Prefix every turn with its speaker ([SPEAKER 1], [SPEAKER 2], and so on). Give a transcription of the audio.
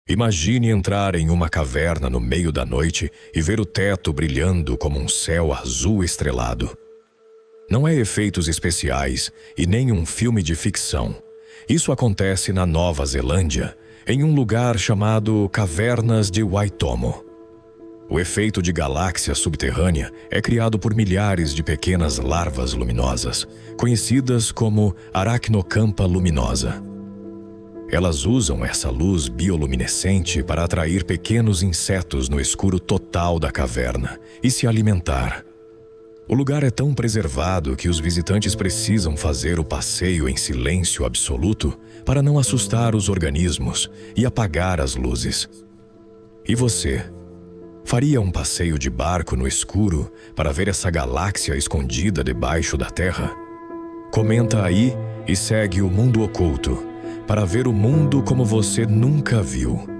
[SPEAKER 1] Imagine entrar em uma caverna no meio da noite e ver o teto brilhando como um céu azul estrelado. Não é efeitos especiais e nem um filme de ficção. Isso acontece na Nova Zelândia, em um lugar chamado Cavernas de Waitomo. O efeito de galáxia subterrânea é criado por milhares de pequenas larvas luminosas, conhecidas como aracnocampa luminosa. Elas usam essa luz bioluminescente para atrair pequenos insetos no escuro total da caverna e se alimentar. O lugar é tão preservado que os visitantes precisam fazer o passeio em silêncio absoluto para não assustar os organismos e apagar as luzes. E você? Faria um passeio de barco no escuro para ver essa galáxia escondida debaixo da Terra? Comenta aí e segue o Mundo Oculto para ver o mundo como você nunca viu.